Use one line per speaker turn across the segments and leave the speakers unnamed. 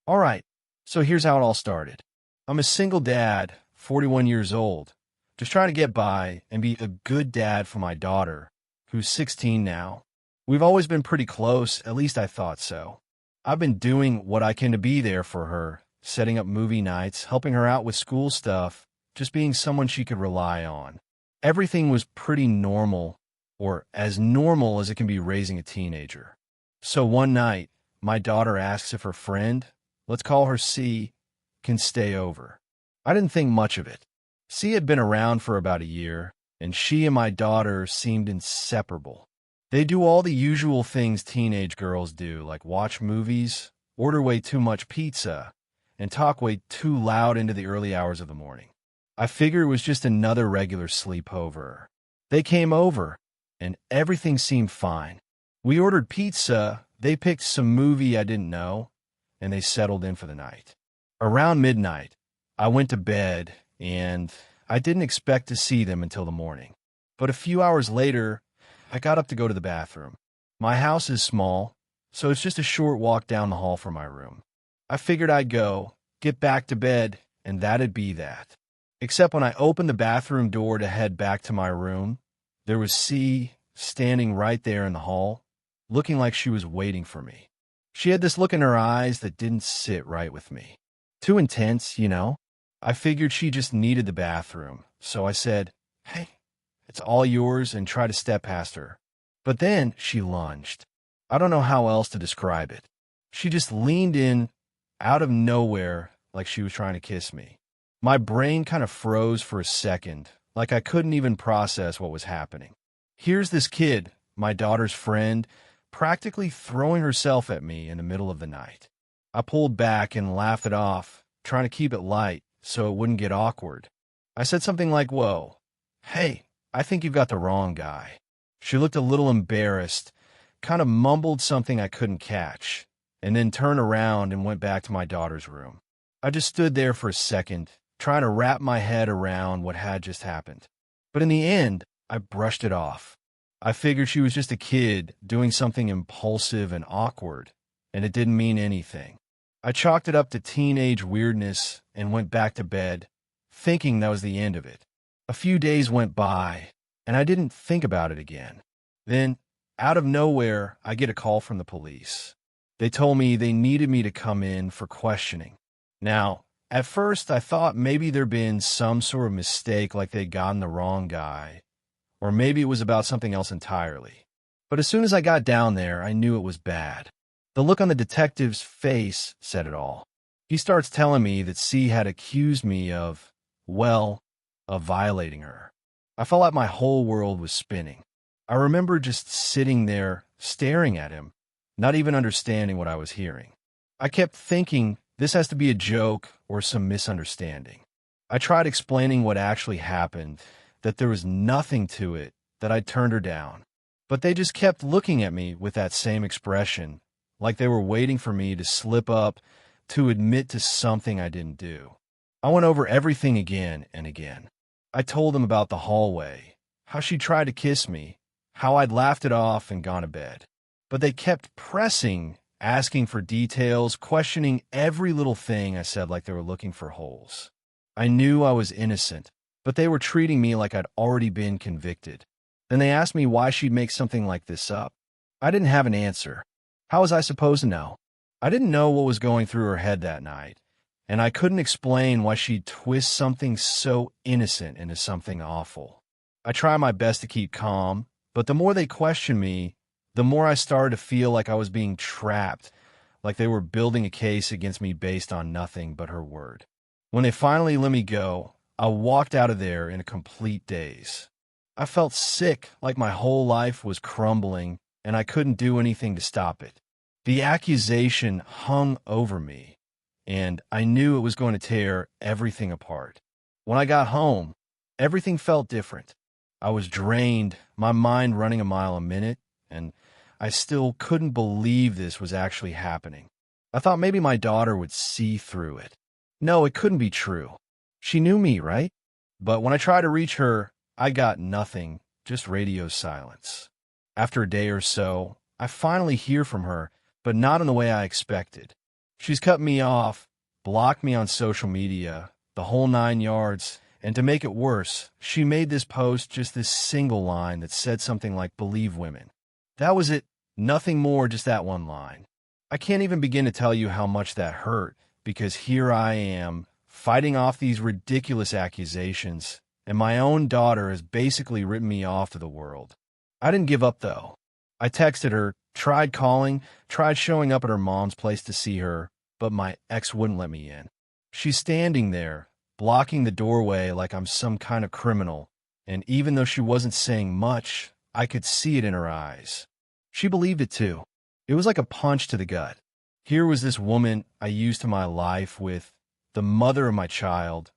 All right, so here's how it all started. I'm a single dad, 41 years old, just trying to get by and be a good dad for my daughter, who's 16 now. We've always been pretty close, at least I thought so. I've been doing what I can to be there for her, setting up movie nights, helping her out with school stuff, just being someone she could rely on. Everything was pretty normal, or as normal as it can be raising a teenager. So one night, my daughter asks if her friend, let's call her C, can stay over. I didn't think much of it. C had been around for about a year, and she and my daughter seemed inseparable. They do all the usual things teenage girls do, like watch movies, order way too much pizza, and talk way too loud into the early hours of the morning. I figured it was just another regular sleepover. They came over, and everything seemed fine. We ordered pizza, they picked some movie I didn't know, and they settled in for the night. Around midnight, I went to bed, and I didn't expect to see them until the morning. But a few hours later, I got up to go to the bathroom. My house is small, so it's just a short walk down the hall from my room. I figured I'd go, get back to bed, and that'd be that. Except when I opened the bathroom door to head back to my room, there was C standing right there in the hall, looking like she was waiting for me. She had this look in her eyes that didn't sit right with me. Too intense, you know? I figured she just needed the bathroom, so I said, "Hey, it's all yours," and tried to step past her. But then she lunged. I don't know how else to describe it. She just leaned in out of nowhere like she was trying to kiss me. My brain kind of froze for a second, like I couldn't even process what was happening. Here's this kid, my daughter's friend, practically throwing herself at me in the middle of the night. I pulled back and laughed it off, trying to keep it light so it wouldn't get awkward. I said something like, "Whoa, hey, I think you've got the wrong guy." She looked a little embarrassed, kind of mumbled something I couldn't catch, and then turned around and went back to my daughter's room. I just stood there for a second, trying to wrap my head around what had just happened. But in the end, I brushed it off. I figured she was just a kid doing something impulsive and awkward, and it didn't mean anything. I chalked it up to teenage weirdness and went back to bed, thinking that was the end of it. A few days went by, and I didn't think about it again. Then, out of nowhere, I get a call from the police. They told me they needed me to come in for questioning. Now, at first, I thought maybe there'd been some sort of mistake, like they'd gotten the wrong guy, or maybe it was about something else entirely. But as soon as I got down there, I knew it was bad. The look on the detective's face said it all. He starts telling me that C had accused me of, well, of violating her. I felt like my whole world was spinning. I remember just sitting there, staring at him, not even understanding what I was hearing. I kept thinking this has to be a joke or some misunderstanding. I tried explaining what actually happened, that there was nothing to it, that I'd turned her down. But they just kept looking at me with that same expression, like they were waiting for me to slip up, to admit to something I didn't do. I went over everything again and again. I told them about the hallway, how she tried to kiss me, how I'd laughed it off and gone to bed. But they kept pressing, asking for details, questioning every little thing I said like they were looking for holes. I knew I was innocent, but they were treating me like I'd already been convicted. Then they asked me why she'd make something like this up. I didn't have an answer. How was I supposed to know? I didn't know what was going through her head that night, and I couldn't explain why she'd twist something so innocent into something awful. I tried my best to keep calm, but the more they questioned me, the more I started to feel like I was being trapped, like they were building a case against me based on nothing but her word. When they finally let me go, I walked out of there in a complete daze. I felt sick, like my whole life was crumbling, and I couldn't do anything to stop it. The accusation hung over me, and I knew it was going to tear everything apart. When I got home, everything felt different. I was drained, my mind running a mile a minute, and I still couldn't believe this was actually happening. I thought maybe my daughter would see through it. No, it couldn't be true. She knew me, right? But when I tried to reach her, I got nothing, just radio silence. After a day or so, I finally hear from her, but not in the way I expected. She's cut me off, blocked me on social media, the whole 9 yards, and to make it worse, she made this post just this single line that said something like, "Believe women." That was it. Nothing more, just that one line. I can't even begin to tell you how much that hurt, because here I am, fighting off these ridiculous accusations, and my own daughter has basically written me off to the world. I didn't give up, though. I texted her, tried calling, tried showing up at her mom's place to see her, but my ex wouldn't let me in. She's standing there, blocking the doorway like I'm some kind of criminal, and even though she wasn't saying much, I could see it in her eyes. She believed it too. It was like a punch to the gut. Here was this woman I used to my life with, the mother of my child,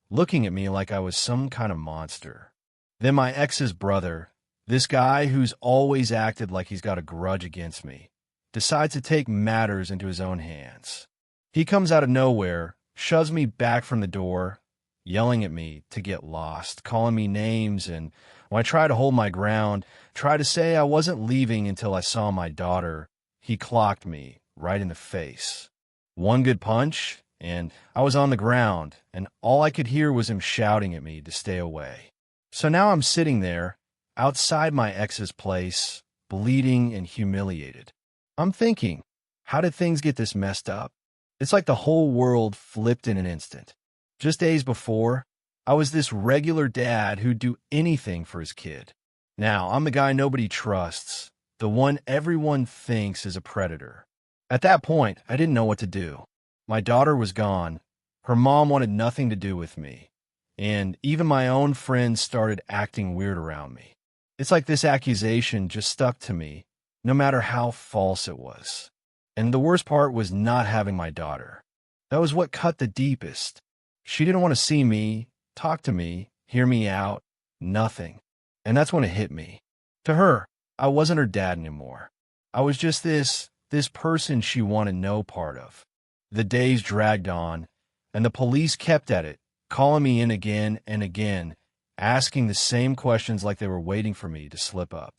looking at me like I was some kind of monster. Then my ex's brother, this guy who's always acted like he's got a grudge against me, decides to take matters into his own hands. He comes out of nowhere, shoves me back from the door, yelling at me to get lost, calling me names, and when I try to hold my ground, try to say I wasn't leaving until I saw my daughter, he clocked me right in the face. One good punch, and I was on the ground, and all I could hear was him shouting at me to stay away. So now I'm sitting there, outside my ex's place, bleeding and humiliated. I'm thinking, how did things get this messed up? It's like the whole world flipped in an instant. Just days before, I was this regular dad who'd do anything for his kid. Now, I'm the guy nobody trusts, the one everyone thinks is a predator. At that point, I didn't know what to do. My daughter was gone. Her mom wanted nothing to do with me. And even my own friends started acting weird around me. It's like this accusation just stuck to me, no matter how false it was. And the worst part was not having my daughter. That was what cut the deepest. She didn't want to see me, talk to me, hear me out, nothing. And that's when it hit me. To her, I wasn't her dad anymore. I was just this person she wanted no part of. The days dragged on, and the police kept at it, calling me in again and again, asking the same questions like they were waiting for me to slip up.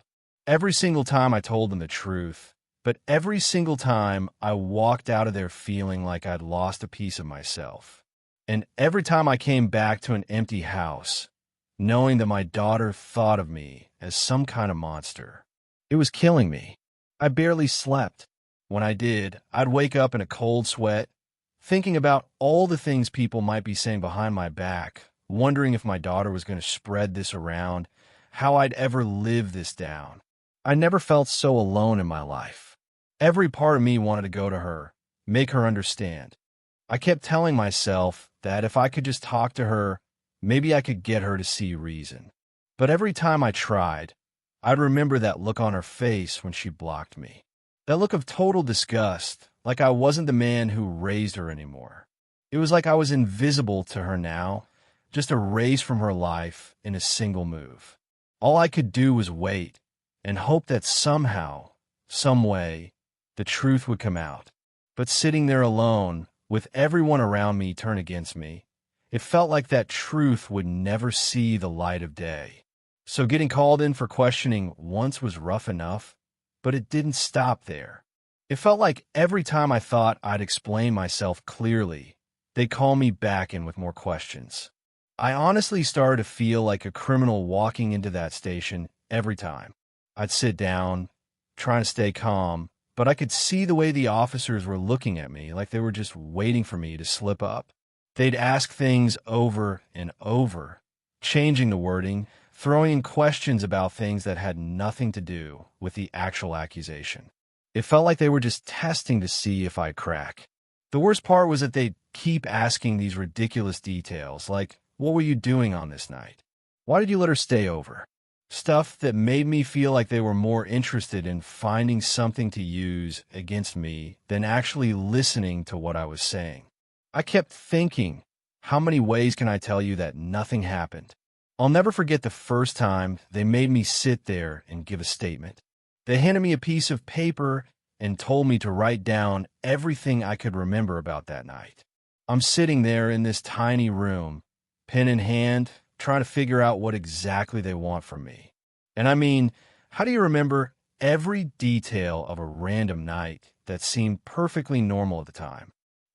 Every single time I told them the truth, but every single time I walked out of there feeling like I'd lost a piece of myself. And every time I came back to an empty house, knowing that my daughter thought of me as some kind of monster, it was killing me. I barely slept. When I did, I'd wake up in a cold sweat, thinking about all the things people might be saying behind my back, wondering if my daughter was going to spread this around, how I'd ever live this down. I never felt so alone in my life. Every part of me wanted to go to her, make her understand. I kept telling myself that if I could just talk to her, maybe I could get her to see reason. But every time I tried, I'd remember that look on her face when she blocked me. That look of total disgust, like I wasn't the man who raised her anymore. It was like I was invisible to her now, just erased from her life in a single move. All I could do was wait and hope that somehow, some way, the truth would come out. But sitting there alone, with everyone around me turn against me, it felt like that truth would never see the light of day. So getting called in for questioning once was rough enough, but it didn't stop there. It felt like every time I thought I'd explain myself clearly, they'd call me back in with more questions. I honestly started to feel like a criminal walking into that station every time. I'd sit down, trying to stay calm, but I could see the way the officers were looking at me like they were just waiting for me to slip up. They'd ask things over and over, changing the wording, throwing in questions about things that had nothing to do with the actual accusation. It felt like they were just testing to see if I'd crack. The worst part was that they'd keep asking these ridiculous details, like, what were you doing on this night? Why did you let her stay over? Stuff that made me feel like they were more interested in finding something to use against me than actually listening to what I was saying. I kept thinking, how many ways can I tell you that nothing happened? I'll never forget the first time they made me sit there and give a statement. They handed me a piece of paper and told me to write down everything I could remember about that night. I'm sitting there in this tiny room, pen in hand, trying to figure out what exactly they want from me. And I mean, how do you remember every detail of a random night that seemed perfectly normal at the time?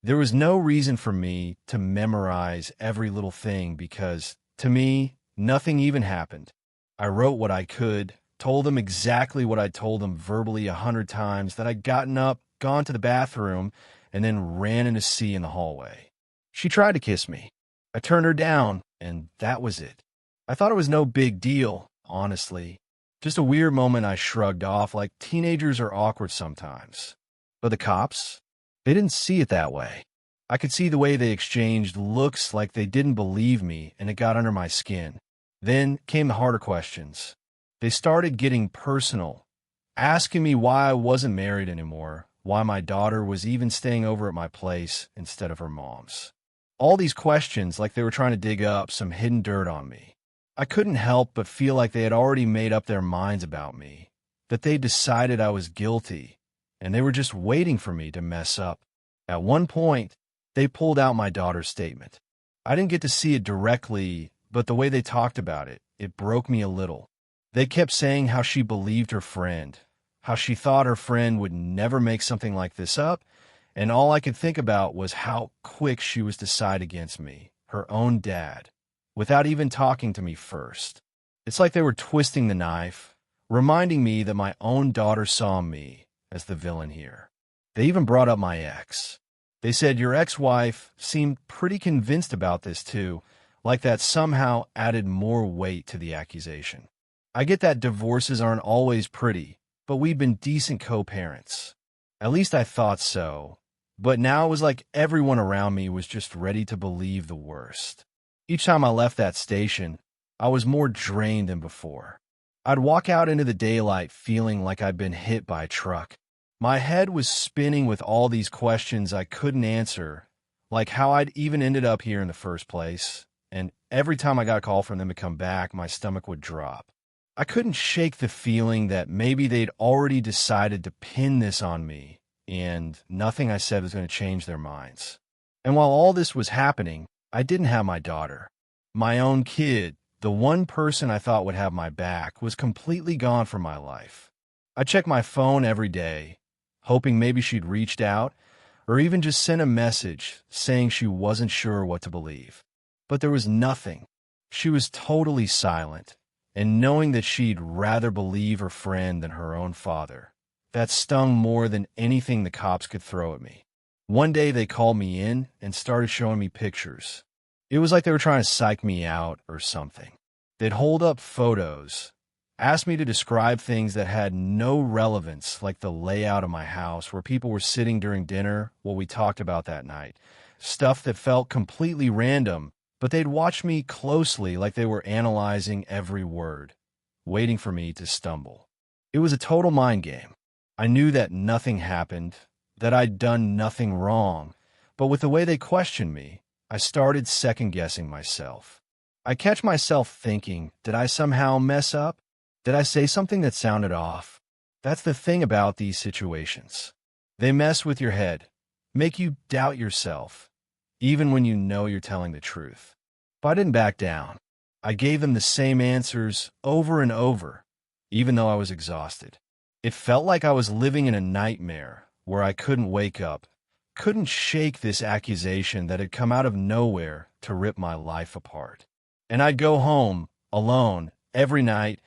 There was no reason for me to memorize every little thing because, to me, nothing even happened. I wrote what I could, told them exactly what I'd told them verbally 100 times, that I'd gotten up, gone to the bathroom, and then ran into C in the hallway. She tried to kiss me. I turned her down, and that was it. I thought it was no big deal, honestly. Just a weird moment I shrugged off, like teenagers are awkward sometimes. But the cops? They didn't see it that way. I could see the way they exchanged looks, like they didn't believe me, and it got under my skin. Then came the harder questions. They started getting personal, asking me why I wasn't married anymore, why my daughter was even staying over at my place instead of her mom's. All these questions, like they were trying to dig up some hidden dirt on me. I couldn't help but feel like they had already made up their minds about me, that they decided I was guilty, and they were just waiting for me to mess up. At one point, they pulled out my daughter's statement. I didn't get to see it directly, but the way they talked about it, it broke me a little. They kept saying how she believed her friend, how she thought her friend would never make something like this up, and all I could think about was how quick she was to side against me, her own dad, without even talking to me first. It's like they were twisting the knife, reminding me that my own daughter saw me as the villain here. They even brought up my ex. They said, your ex-wife seemed pretty convinced about this too, like that somehow added more weight to the accusation. I get that divorces aren't always pretty, but we've been decent co-parents. At least I thought so. But now it was like everyone around me was just ready to believe the worst. Each time I left that station, I was more drained than before. I'd walk out into the daylight feeling like I'd been hit by a truck. My head was spinning with all these questions I couldn't answer, like how I'd even ended up here in the first place, and every time I got a call from them to come back, my stomach would drop. I couldn't shake the feeling that maybe they'd already decided to pin this on me, and nothing I said was going to change their minds. And while all this was happening, I didn't have my daughter. My own kid, the one person I thought would have my back, was completely gone from my life. I checked my phone every day, hoping maybe she'd reached out, or even just sent a message saying she wasn't sure what to believe. But there was nothing. She was totally silent, and knowing that she'd rather believe her friend than her own father, that stung more than anything the cops could throw at me. One day they called me in and started showing me pictures. It was like they were trying to psych me out or something. They'd hold up photos, ask me to describe things that had no relevance, like the layout of my house, where people were sitting during dinner, what we talked about that night, stuff that felt completely random, but they'd watch me closely like they were analyzing every word, waiting for me to stumble. It was a total mind game. I knew that nothing happened, that I'd done nothing wrong, but with the way they questioned me, I started second-guessing myself. I catch myself thinking, did I somehow mess up? Did I say something that sounded off? That's the thing about these situations. They mess with your head, make you doubt yourself, even when you know you're telling the truth. But I didn't back down. I gave them the same answers over and over, even though I was exhausted. It felt like I was living in a nightmare where I couldn't wake up, couldn't shake this accusation that had come out of nowhere to rip my life apart. And I'd go home, alone, every night,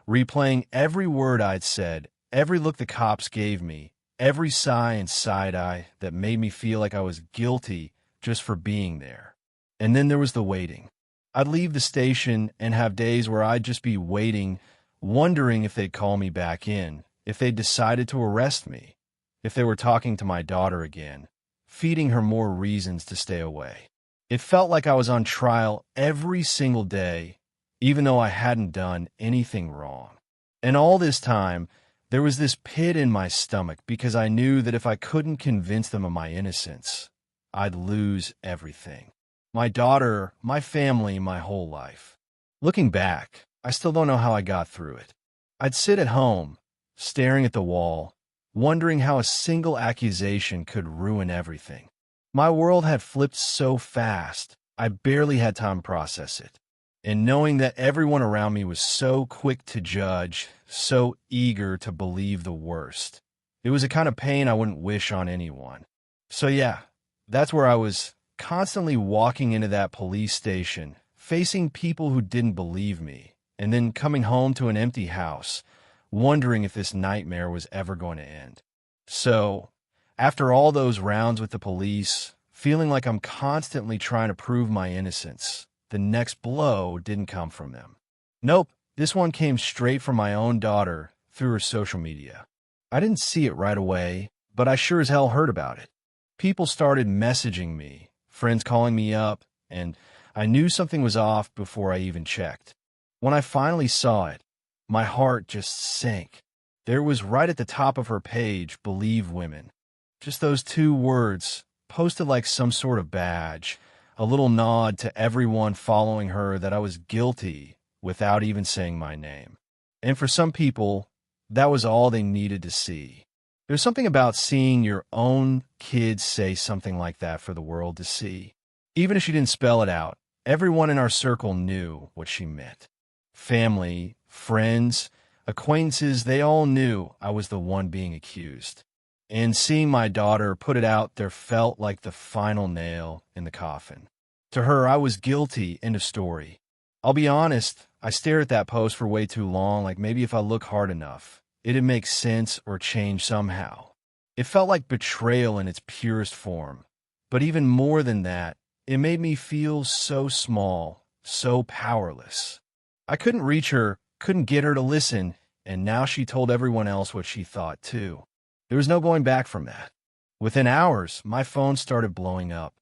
replaying every word I'd said, every look the cops gave me, every sigh and side-eye that made me feel like I was guilty just for being there. And then there was the waiting. I'd leave the station and have days where I'd just be waiting, wondering if they'd call me back in, if they'd decided to arrest me, if they were talking to my daughter again, feeding her more reasons to stay away. It felt like I was on trial every single day, even though I hadn't done anything wrong. And all this time, there was this pit in my stomach because I knew that if I couldn't convince them of my innocence, I'd lose everything. My daughter, my family, my whole life. Looking back, I still don't know how I got through it. I'd sit at home, staring at the wall, wondering how a single accusation could ruin everything. My world had flipped so fast, I barely had time to process it. And knowing that everyone around me was so quick to judge, so eager to believe the worst, it was a kind of pain I wouldn't wish on anyone. So yeah, That's where I was constantly walking into that police station, facing people who didn't believe me, and then coming home to an empty house, wondering if this nightmare was ever going to end. So, after all those rounds with the police, feeling like I'm constantly trying to prove my innocence, the next blow didn't come from them. Nope, this one came straight from my own daughter through her social media. I didn't see it right away, but I sure as hell heard about it. People started messaging me, friends calling me up, and I knew something was off before I even checked. When I finally saw it, my heart just sank. There was right at the top of her page, "Believe Women." Just those two words, posted like some sort of badge, a little nod to everyone following her that I was guilty without even saying my name. And for some people, that was all they needed to see. There's something about seeing your own kids say something like that for the world to see. Even if she didn't spell it out, everyone in our circle knew what she meant. Family, friends, acquaintances, they all knew I was the one being accused. And seeing my daughter put it out there felt like the final nail in the coffin. To her, I was guilty, end of story. I'll be honest, I stared at that post for way too long, like maybe if I look hard enough, it'd make sense or change somehow. It felt like betrayal in its purest form. But even more than that, it made me feel so small, so powerless. I couldn't reach her, couldn't get her to listen, and now she told everyone else what she thought too. There was no going back from that. Within hours, my phone started blowing up.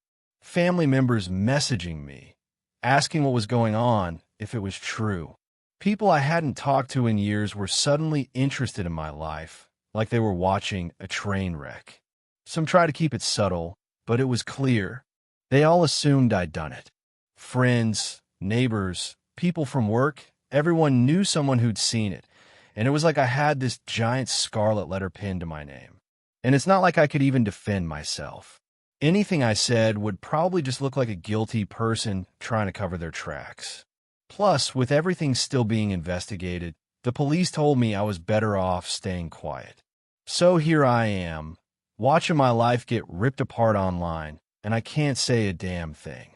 Family members messaging me, asking what was going on, if it was true. People I hadn't talked to in years were suddenly interested in my life, like they were watching a train wreck. Some tried to keep it subtle, but it was clear. They all assumed I'd done it. Friends, neighbors, people from work, everyone knew someone who'd seen it, and it was like I had this giant scarlet letter pinned to my name. And it's not like I could even defend myself. Anything I said would probably just look like a guilty person trying to cover their tracks. Plus, with everything still being investigated, the police told me I was better off staying quiet. So here I am, watching my life get ripped apart online, and I can't say a damn thing.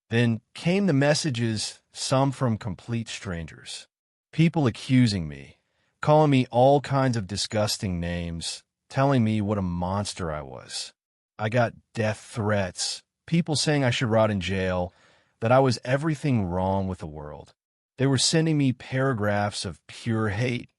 Then came the messages, some from complete strangers. People accusing me, calling me all kinds of disgusting names, telling me what a monster I was. I got death threats, people saying I should rot in jail, that I was everything wrong with the world. They were sending me paragraphs of pure hate,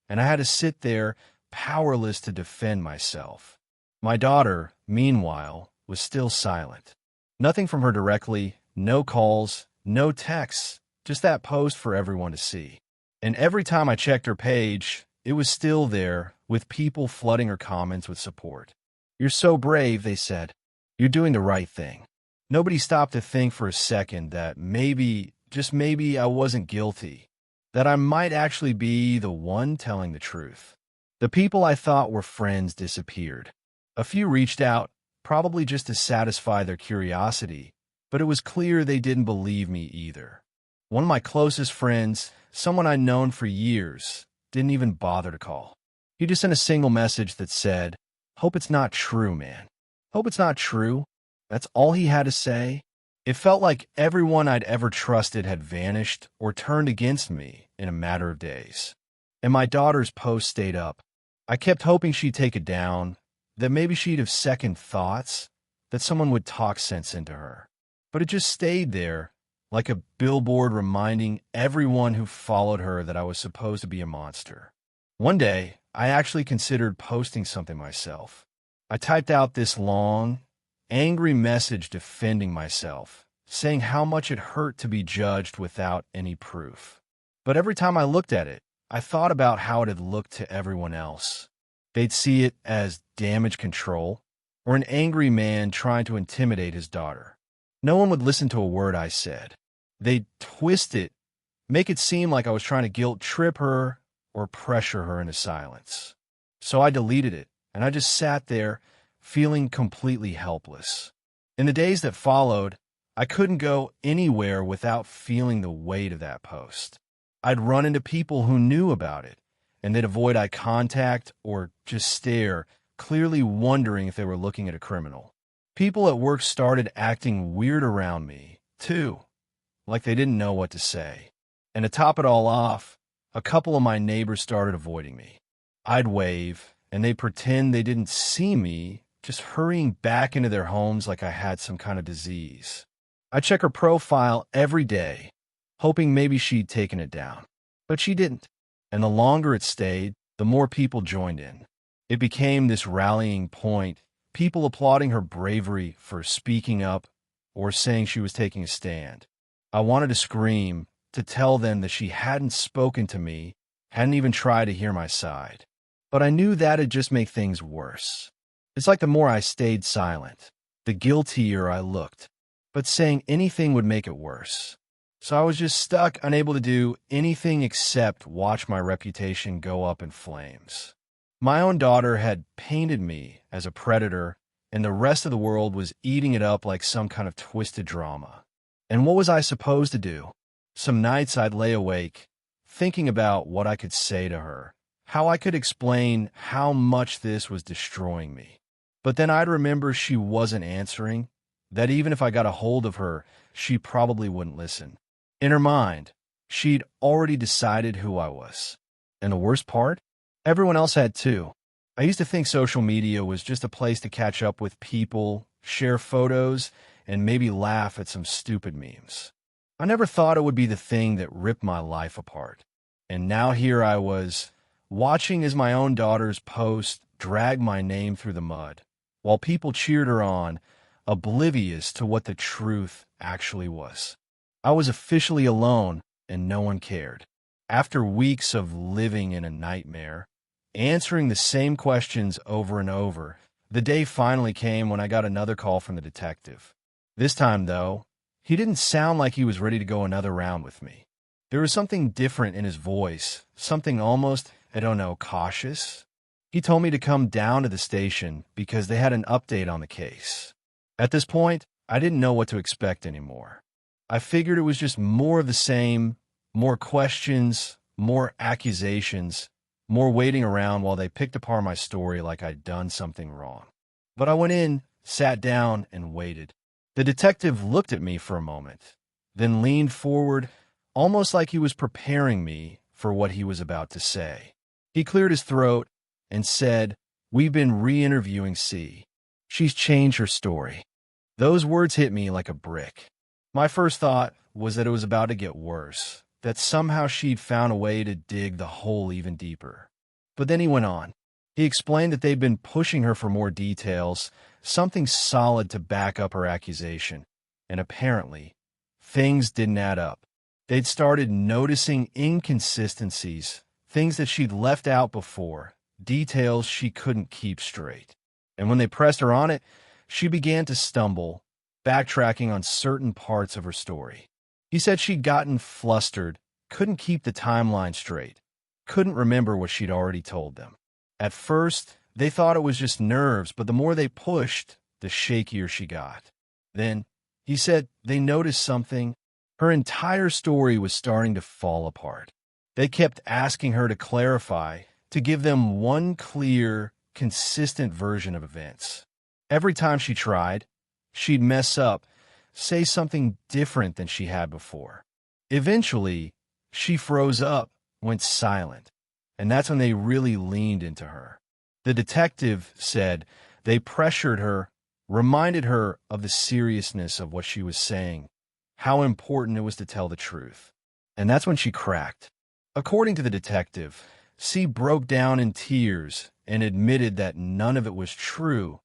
and I had to sit there powerless to defend myself. My daughter, meanwhile, was still silent. Nothing from her directly, no calls, no texts, just that post for everyone to see. And every time I checked her page, it was still there, with people flooding her comments with support. "You're so brave," they said. "You're doing the right thing." Nobody stopped to think for a second that maybe, just maybe, I wasn't guilty, that I might actually be the one telling the truth. The people I thought were friends disappeared. A few reached out, probably just to satisfy their curiosity, but it was clear they didn't believe me either. One of my closest friends, someone I'd known for years, didn't even bother to call. He just sent a single message that said, "Hope it's not true, man. Hope it's not true." That's all he had to say. It felt like everyone I'd ever trusted had vanished or turned against me in a matter of days. And my daughter's post stayed up. I kept hoping she'd take it down, that maybe she'd have second thoughts, that someone would talk sense into her. But it just stayed there, like a billboard reminding everyone who followed her that I was supposed to be a monster. One day, I actually considered posting something myself. I typed out this long, angry message defending myself, saying how much it hurt to be judged without any proof. But every time I looked at it, I thought about how it had looked to everyone else. They'd see it as damage control, or an angry man trying to intimidate his daughter. No one would listen to a word I said. They'd twist it, make it seem like I was trying to guilt trip her or pressure her into silence. So I deleted it, and I just sat there, feeling completely helpless. In the days that followed, I couldn't go anywhere without feeling the weight of that post. I'd run into people who knew about it, and they'd avoid eye contact or just stare, clearly wondering if they were looking at a criminal. People at work started acting weird around me, too, like they didn't know what to say. And to top it all off, a couple of my neighbors started avoiding me. I'd wave, and they'd pretend they didn't see me, just hurrying back into their homes like I had some kind of disease. I check her profile every day, hoping maybe she'd taken it down. But she didn't. And the longer it stayed, the more people joined in. It became this rallying point, people applauding her bravery for speaking up or saying she was taking a stand. I wanted to scream, to tell them that she hadn't spoken to me, hadn't even tried to hear my side. But I knew that'd just make things worse. It's like the more I stayed silent, the guiltier I looked. But saying anything would make it worse. So I was just stuck, unable to do anything except watch my reputation go up in flames. My own daughter had painted me as a predator, and the rest of the world was eating it up like some kind of twisted drama. And what was I supposed to do? Some nights I'd lay awake, thinking about what I could say to her, how I could explain how much this was destroying me. But then I'd remember she wasn't answering, that even if I got a hold of her, she probably wouldn't listen. In her mind, she'd already decided who I was. And the worst part? Everyone else had too. I used to think social media was just a place to catch up with people, share photos, and maybe laugh at some stupid memes. I never thought it would be the thing that ripped my life apart. And now here I was, watching as my own daughter's post dragged my name through the mud, while people cheered her on, oblivious to what the truth actually was. I was officially alone, and no one cared. After weeks of living in a nightmare, answering the same questions over and over, the day finally came when I got another call from the detective. This time, though, he didn't sound like he was ready to go another round with me. There was something different in his voice, something almost, cautious. He told me to come down to the station because they had an update on the case. At this point, I didn't know what to expect anymore. I figured it was just more of the same, more questions, more accusations, more waiting around while they picked apart my story like I'd done something wrong. But I went in, sat down, and waited. The detective looked at me for a moment, then leaned forward, almost like he was preparing me for what he was about to say. He cleared his throat and said, "We've been re-interviewing C. She's changed her story." Those words hit me like a brick. My first thought was that it was about to get worse, that somehow she'd found a way to dig the hole even deeper. But then he went on. He explained that they'd been pushing her for more details, something solid to back up her accusation, and apparently, things didn't add up. They'd started noticing inconsistencies, things that she'd left out before, details she couldn't keep straight. And when they pressed her on it, she began to stumble, backtracking on certain parts of her story. He said she'd gotten flustered, couldn't keep the timeline straight, couldn't remember what she'd already told them. At first, they thought it was just nerves, but the more they pushed, the shakier she got. Then, he said they noticed something. Her entire story was starting to fall apart. They kept asking her to clarify, to give them one clear, consistent version of events. Every time she tried, she'd mess up, say something different than she had before. Eventually, she froze up, went silent, and that's when they really leaned into her. The detective said they pressured her, reminded her of the seriousness of what she was saying, how important it was to tell the truth. And that's when she cracked. According to the detective, C broke down in tears and admitted that none of it was true,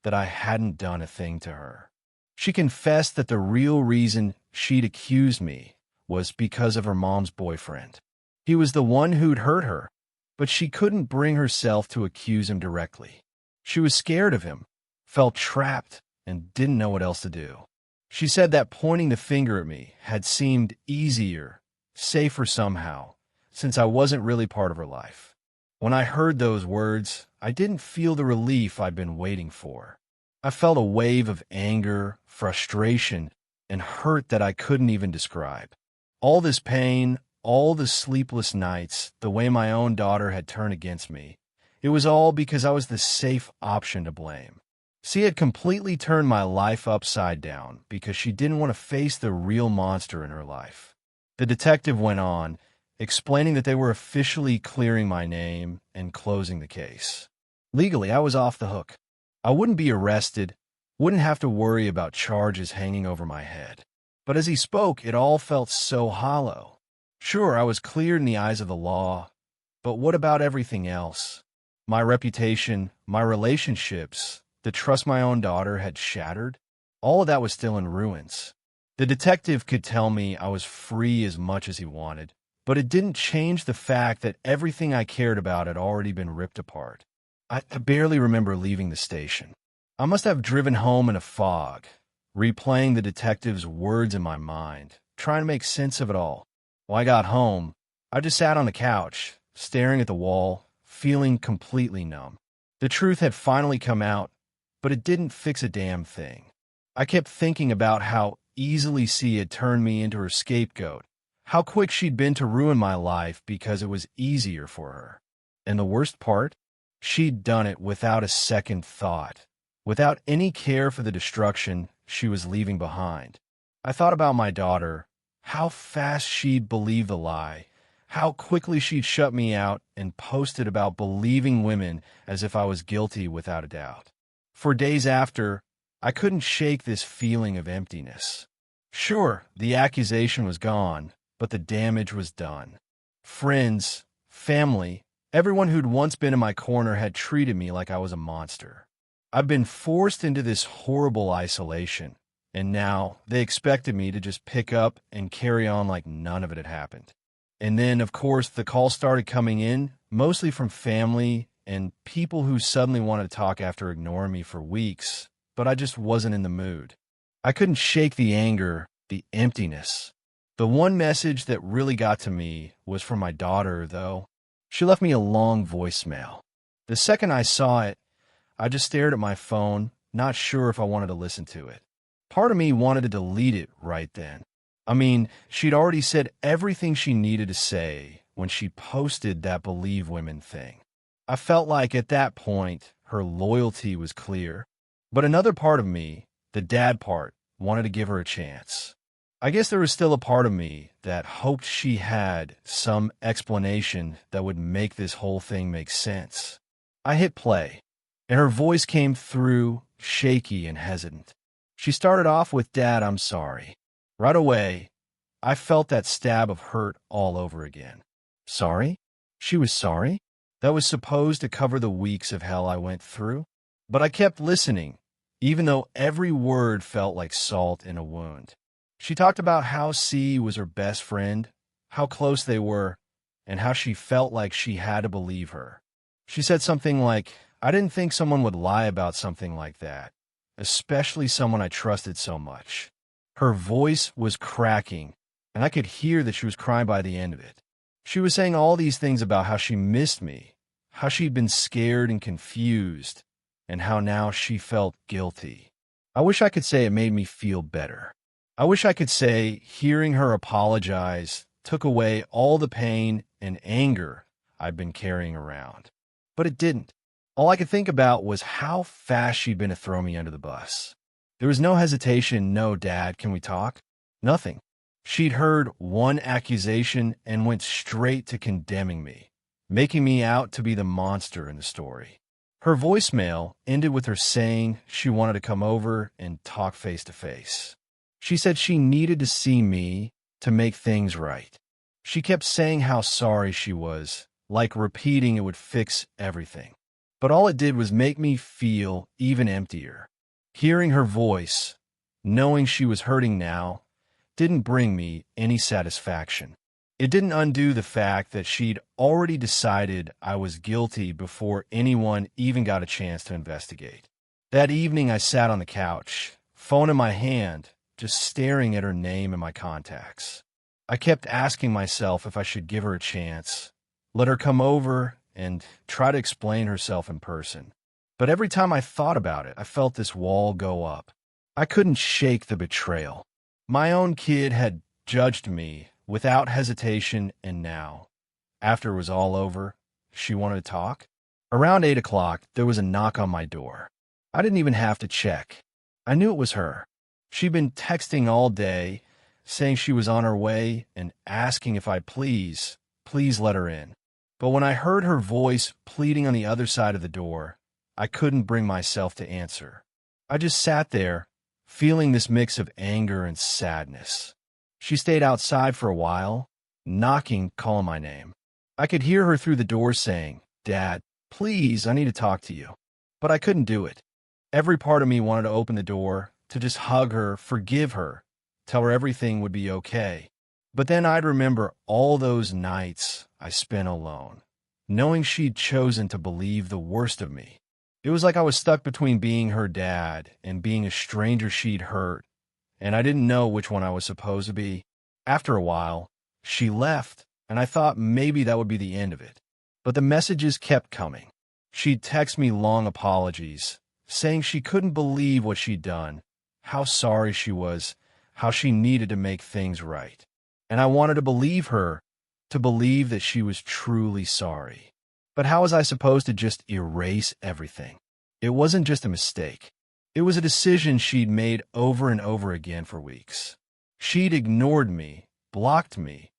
that I hadn't done a thing to her. She confessed that the real reason she'd accused me was because of her mom's boyfriend. He was the one who'd hurt her, but she couldn't bring herself to accuse him directly. She was scared of him, felt trapped, and didn't know what else to do. She said that pointing the finger at me had seemed easier, safer somehow, since I wasn't really part of her life. When I heard those words, I didn't feel the relief I'd been waiting for. I felt a wave of anger, frustration, and hurt that I couldn't even describe. All this pain, all the sleepless nights, the way my own daughter had turned against me, it was all because I was the safe option to blame. She had completely turned my life upside down because she didn't want to face the real monster in her life. The detective went on, explaining that they were officially clearing my name and closing the case. Legally, I was off the hook. I wouldn't be arrested, wouldn't have to worry about charges hanging over my head. But as he spoke, it all felt so hollow. Sure, I was cleared in the eyes of the law, but what about everything else? My reputation, my relationships, the trust my own daughter had shattered, all of that was still in ruins. The detective could tell me I was free as much as he wanted, but it didn't change the fact that everything I cared about had already been ripped apart. I barely remember leaving the station. I must have driven home in a fog, replaying the detective's words in my mind, trying to make sense of it all. When I got home, I just sat on the couch, staring at the wall, feeling completely numb. The truth had finally come out, but it didn't fix a damn thing. I kept thinking about how easily she had turned me into her scapegoat, how quick she'd been to ruin my life because it was easier for her. And the worst part? She'd done it without a second thought, without any care for the destruction she was leaving behind. I thought about my daughter, how fast she'd believe the lie, how quickly she'd shut me out and posted about believing women as if I was guilty without a doubt. For days after, I couldn't shake this feeling of emptiness. Sure, the accusation was gone, but the damage was done. Friends, family, everyone who'd once been in my corner had treated me like I was a monster. I've been forced into this horrible isolation, and now they expected me to just pick up and carry on like none of it had happened. And then, of course, the calls started coming in, mostly from family and people who suddenly wanted to talk after ignoring me for weeks, but I just wasn't in the mood. I couldn't shake the anger, the emptiness. The one message that really got to me was from my daughter, though. She left me a long voicemail. The second I saw it, I just stared at my phone, not sure if I wanted to listen to it. Part of me wanted to delete it right then. I mean, she'd already said everything she needed to say when she posted that believe women thing. I felt like at that point, her loyalty was clear. But another part of me, the dad part, wanted to give her a chance. I guess there was still a part of me that hoped she had some explanation that would make this whole thing make sense. I hit play, and her voice came through, shaky and hesitant. She started off with, "Dad, I'm sorry." Right away, I felt that stab of hurt all over again. Sorry? She was sorry? That was supposed to cover the weeks of hell I went through? But I kept listening, even though every word felt like salt in a wound. She talked about how C was her best friend, how close they were, and how she felt like she had to believe her. She said something like, "I didn't think someone would lie about something like that, especially someone I trusted so much." Her voice was cracking, and I could hear that she was crying by the end of it. She was saying all these things about how she missed me, how she'd been scared and confused, and how now she felt guilty. I wish I could say it made me feel better. I wish I could say hearing her apologize took away all the pain and anger I'd been carrying around. But it didn't. All I could think about was how fast she'd been to throw me under the bus. There was no hesitation, no, "Dad, can we talk?" Nothing. She'd heard one accusation and went straight to condemning me, making me out to be the monster in the story. Her voicemail ended with her saying she wanted to come over and talk face to face. She said she needed to see me to make things right. She kept saying how sorry she was, like repeating it would fix everything. But all it did was make me feel even emptier. Hearing her voice, knowing she was hurting now, didn't bring me any satisfaction. It didn't undo the fact that she'd already decided I was guilty before anyone even got a chance to investigate. That evening I sat on the couch, phone in my hand, just staring at her name and my contacts. I kept asking myself if I should give her a chance, let her come over and try to explain herself in person. But every time I thought about it, I felt this wall go up. I couldn't shake the betrayal. My own kid had judged me without hesitation, and now, after it was all over, she wanted to talk. Around 8 o'clock, there was a knock on my door. I didn't even have to check. I knew it was her. She'd been texting all day, saying she was on her way and asking if I'd please let her in. But when I heard her voice pleading on the other side of the door, I couldn't bring myself to answer. I just sat there, feeling this mix of anger and sadness. She stayed outside for a while, knocking, calling my name. I could hear her through the door saying, "Dad, please, I need to talk to you." But I couldn't do it. Every part of me wanted to open the door, to just hug her, forgive her, tell her everything would be okay. But then I'd remember all those nights I spent alone, knowing she'd chosen to believe the worst of me. It was like I was stuck between being her dad and being a stranger she'd hurt, and I didn't know which one I was supposed to be. After a while, she left, and I thought maybe that would be the end of it. But the messages kept coming. She'd text me long apologies, saying she couldn't believe what she'd done, how sorry she was, how she needed to make things right. And I wanted to believe her, to believe that she was truly sorry. But how was I supposed to just erase everything? It wasn't just a mistake. It was a decision she'd made over and over again for weeks. She'd ignored me, blocked me,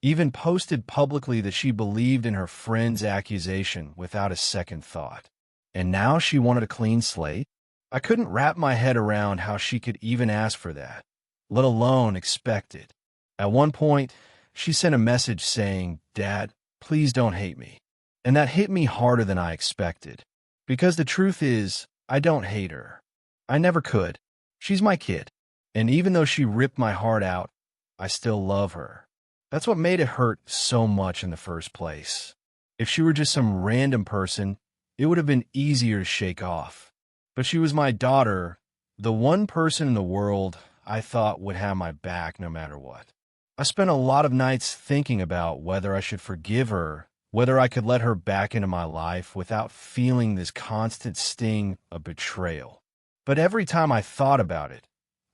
even posted publicly that she believed in her friend's accusation without a second thought. And now she wanted a clean slate? I couldn't wrap my head around how she could even ask for that, let alone expect it. At one point, she sent a message saying, "Dad, please don't hate me." And that hit me harder than I expected. Because the truth is, I don't hate her. I never could. She's my kid. And even though she ripped my heart out, I still love her. That's what made it hurt so much in the first place. If she were just some random person, it would have been easier to shake off. But she was my daughter, the one person in the world I thought would have my back no matter what. I spent a lot of nights thinking about whether I should forgive her, whether I could let her back into my life without feeling this constant sting of betrayal. But every time I thought about it,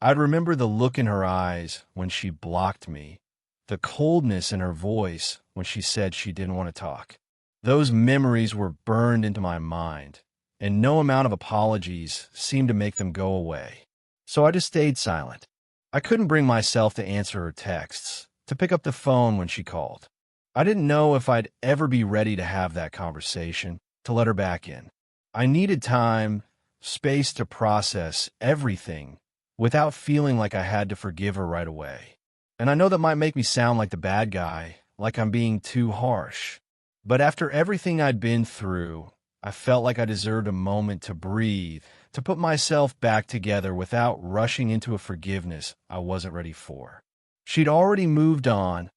I'd remember the look in her eyes when she blocked me, the coldness in her voice when she said she didn't want to talk. Those memories were burned into my mind, and no amount of apologies seemed to make them go away. So I just stayed silent. I couldn't bring myself to answer her texts, to pick up the phone when she called. I didn't know if I'd ever be ready to have that conversation, to let her back in. I needed time, space to process everything without feeling like I had to forgive her right away. And I know that might make me sound like the bad guy, like I'm being too harsh. But after everything I'd been through, I felt like I deserved a moment to breathe, to put myself back together without rushing into a forgiveness I wasn't ready for. She'd already moved on,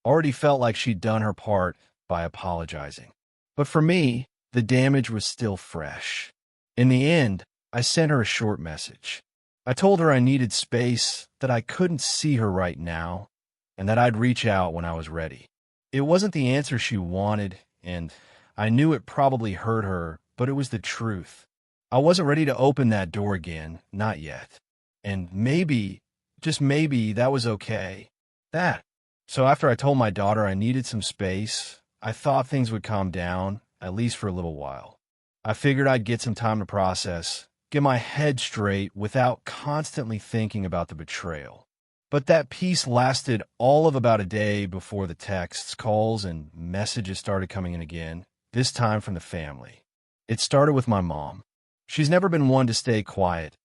already felt like she'd done her part by apologizing. But for me, the damage was still fresh. In the end, I sent her a short message. I told her I needed space, that I couldn't see her right now, and that I'd reach out when I was ready. It wasn't the answer she wanted, and I knew it probably hurt her, but it was the truth. I wasn't ready to open that door again, not yet. And maybe, just maybe, that was okay. So after I told my daughter I needed some space, I thought things would calm down, at least for a little while. I figured I'd get some time to process, get my head straight without constantly thinking about the betrayal. But that peace lasted all of about a day before the texts, calls, and messages started coming in again, this time from the family. It started with my mom. She's never been one to stay quiet,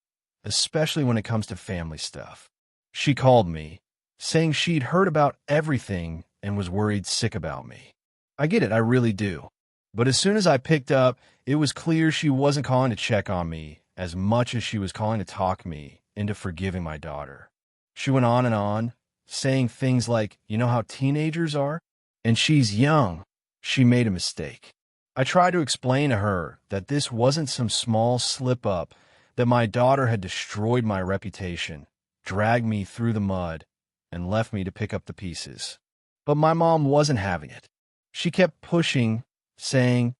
especially when it comes to family stuff. She called me, saying she'd heard about everything and was worried sick about me. I get it, I really do. But as soon as I picked up, it was clear she wasn't calling to check on me as much as she was calling to talk me into forgiving my daughter. She went on, saying things like, "You know how teenagers are? And she's young. She made a mistake." I tried to explain to her that this wasn't some small slip-up, that my daughter had destroyed my reputation, dragged me through the mud, and left me to pick up the pieces. But my mom wasn't having it. She kept pushing, saying,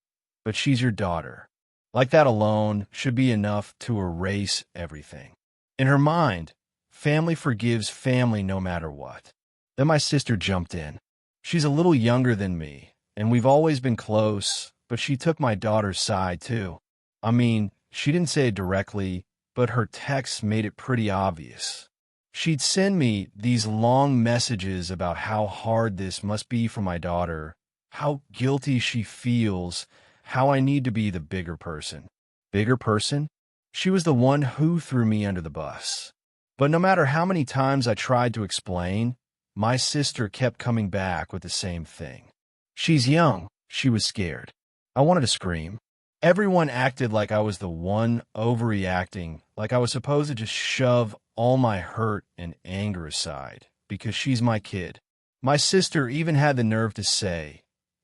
"But she's your daughter." Like that alone should be enough to erase everything. In her mind, family forgives family no matter what. Then my sister jumped in. She's a little younger than me, and we've always been close, but she took my daughter's side too. I mean, She didn't say it directly, but her texts made it pretty obvious. She'd send me these long messages about how hard this must be for my daughter, how guilty she feels, how I need to be the bigger person. Bigger person? She was the one who threw me under the bus. But no matter how many times I tried to explain, my sister kept coming back with the same thing. She's young. She was scared. I wanted to scream. Everyone acted like I was the one overreacting, like I was supposed to just shove all my hurt and anger aside, because she's my kid. My sister even had the nerve to say,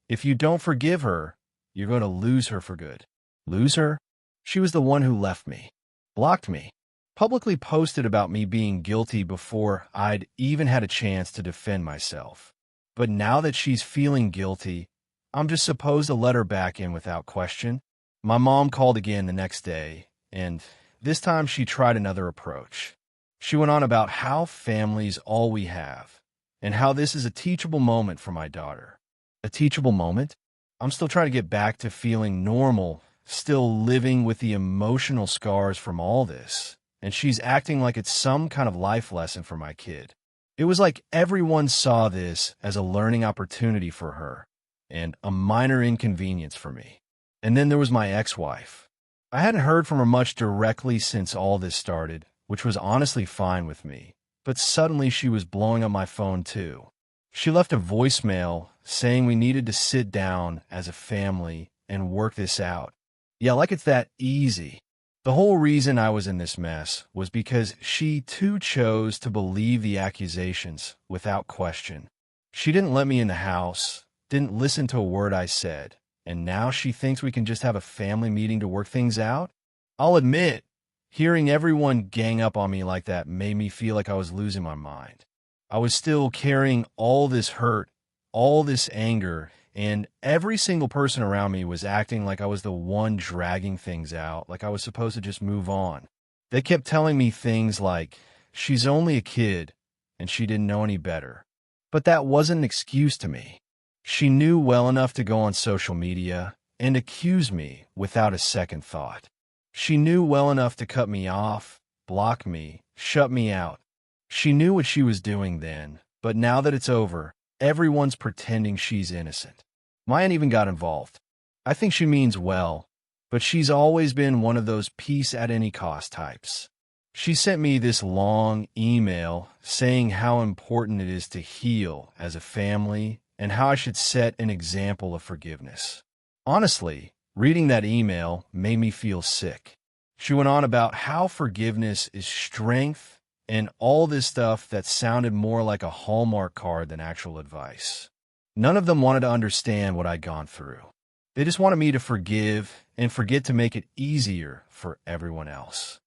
if you don't forgive her, you're going to lose her for good. Lose her? She was the one who left me, blocked me, publicly posted about me being guilty before I'd even had a chance to defend myself. But now that she's feeling guilty, I'm just supposed to let her back in without question. My mom called again the next day, and this time she tried another approach. She went on about how family's all we have, and how this is a teachable moment for my daughter. A teachable moment? I'm still trying to get back to feeling normal, still living with the emotional scars from all this, and she's acting like it's some kind of life lesson for my kid. It was like everyone saw this as a learning opportunity for her, and a minor inconvenience for me. And then there was my ex-wife. I hadn't heard from her much directly since all this started, which was honestly fine with me. But suddenly she was blowing up my phone too. She left a voicemail saying we needed to sit down as a family and work this out. Yeah, like it's that easy. The whole reason I was in this mess was because she too chose to believe the accusations without question. She didn't let me in the house, didn't listen to a word I said. And now she thinks we can just have a family meeting to work things out? I'll admit, hearing everyone gang up on me like that made me feel like I was losing my mind. I was still carrying all this hurt, all this anger, and every single person around me was acting like I was the one dragging things out, like I was supposed to just move on. They kept telling me things like, she's only a kid, and she didn't know any better. But that wasn't an excuse to me. She knew well enough to go on social media and accuse me without a second thought. She knew well enough to cut me off, block me, shut me out. She knew what she was doing then, but now that it's over, everyone's pretending she's innocent. My aunt even got involved. I think she means well, but she's always been one of those peace at any cost types. She sent me this long email saying how important it is to heal as a family and how I should set an example of forgiveness. Honestly, reading that email made me feel sick. She went on about how forgiveness is strength and all this stuff that sounded more like a Hallmark card than actual advice. None of them wanted to understand what I'd gone through. They just wanted me to forgive and forget to make it easier for everyone else.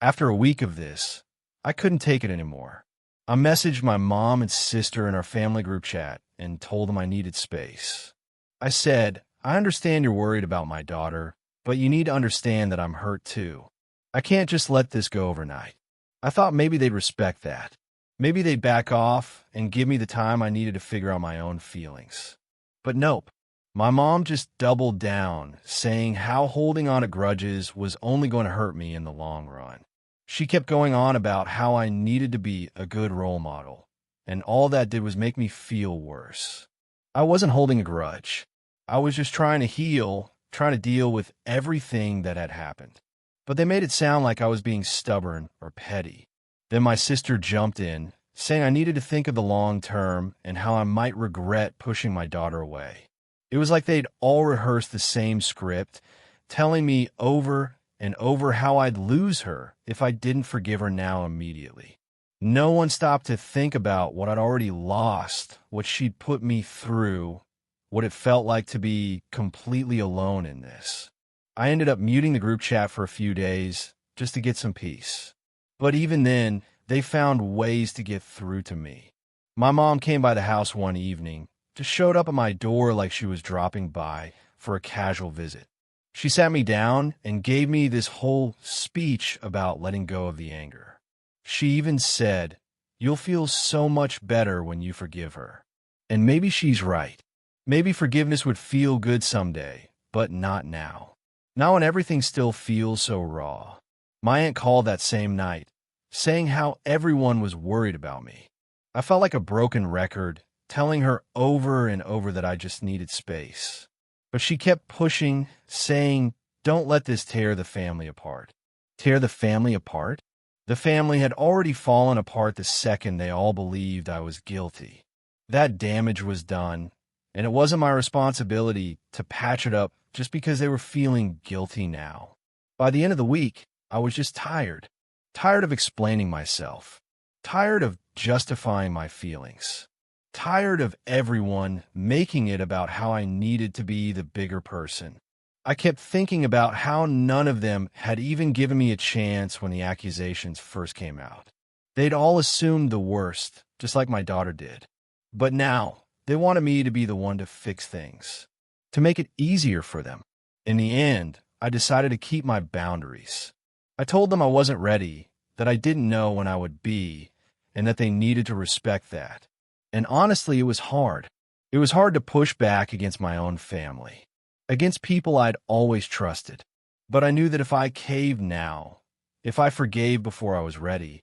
After a week of this, I couldn't take it anymore. I messaged my mom and sister in our family group chat and told them I needed space. I said, I understand you're worried about my daughter, but you need to understand that I'm hurt too. I can't just let this go overnight. I thought maybe they'd respect that. Maybe they'd back off and give me the time I needed to figure out my own feelings. But nope. My mom just doubled down, saying how holding on to grudges was only going to hurt me in the long run. She kept going on about how I needed to be a good role model, and all that did was make me feel worse. I wasn't holding a grudge. I was just trying to heal, trying to deal with everything that had happened. But they made it sound like I was being stubborn or petty. Then my sister jumped in, saying I needed to think of the long term and how I might regret pushing my daughter away. It was like they'd all rehearsed the same script, telling me over and over how I'd lose her if I didn't forgive her now immediately. No one stopped to think about what I'd already lost, what she'd put me through, what it felt like to be completely alone in this. I ended up muting the group chat for a few days just to get some peace. But even then, they found ways to get through to me. My mom came by the house one evening, just showed up at my door like she was dropping by for a casual visit. She sat me down and gave me this whole speech about letting go of the anger. She even said, "You'll feel so much better when you forgive her." And maybe she's right. Maybe forgiveness would feel good someday, but not now. Now when everything still feels so raw. My aunt called that same night, saying how everyone was worried about me. I felt like a broken record, telling her over and over that I just needed space. But she kept pushing, saying, "Don't let this tear the family apart." Tear the family apart? The family had already fallen apart the second they all believed I was guilty. That damage was done, and it wasn't my responsibility to patch it up just because they were feeling guilty now. By the end of the week, I was just tired. Tired of explaining myself. Tired of justifying my feelings. Tired of everyone making it about how I needed to be the bigger person. I kept thinking about how none of them had even given me a chance when the accusations first came out. They'd all assumed the worst, just like my daughter did. But now, they wanted me to be the one to fix things, to make it easier for them. In the end, I decided to keep my boundaries. I told them I wasn't ready, that I didn't know when I would be, and that they needed to respect that. And honestly, it was hard. It was hard to push back against my own family, against people I'd always trusted. But I knew that if I caved now, if I forgave before I was ready,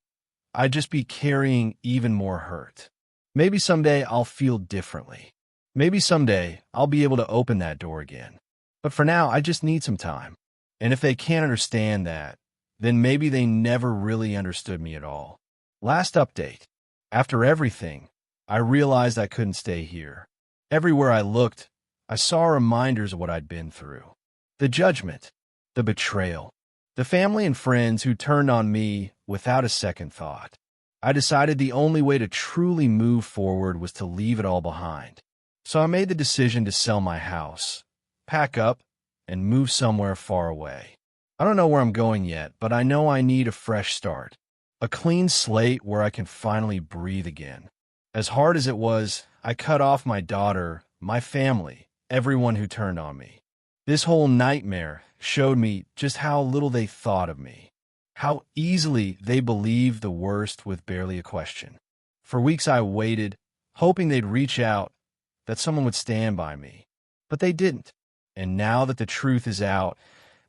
I'd just be carrying even more hurt. Maybe someday I'll feel differently. Maybe someday I'll be able to open that door again. But for now, I just need some time. And if they can't understand that, then maybe they never really understood me at all. Last update. After everything, I realized I couldn't stay here. Everywhere I looked, I saw reminders of what I'd been through. The judgment, the betrayal, the family and friends who turned on me without a second thought. I decided the only way to truly move forward was to leave it all behind. So I made the decision to sell my house, pack up, and move somewhere far away. I don't know where I'm going yet, but I know I need a fresh start. A clean slate where I can finally breathe again. As hard as it was, I cut off my daughter, my family, everyone who turned on me. This whole nightmare showed me just how little they thought of me. How easily they believed the worst with barely a question. For weeks I waited, hoping they'd reach out, that someone would stand by me. But they didn't. And now that the truth is out,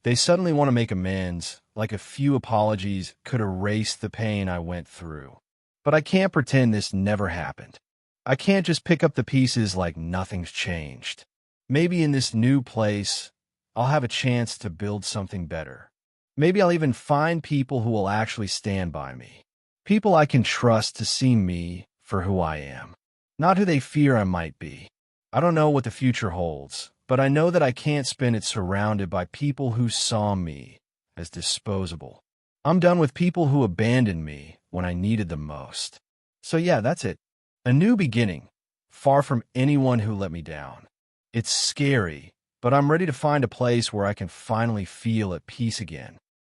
they suddenly want to make amends, like a few apologies could erase the pain I went through. But I can't pretend this never happened. I can't just pick up the pieces like nothing's changed. Maybe in this new place, I'll have a chance to build something better. Maybe I'll even find people who will actually stand by me. People I can trust to see me for who I am, not who they fear I might be. I don't know what the future holds, but I know that I can't spend it surrounded by people who saw me as disposable. I'm done with people who abandoned me when I needed them most. So yeah, that's it. A new beginning, far from anyone who let me down. It's scary, but I'm ready to find a place where I can finally feel at peace again.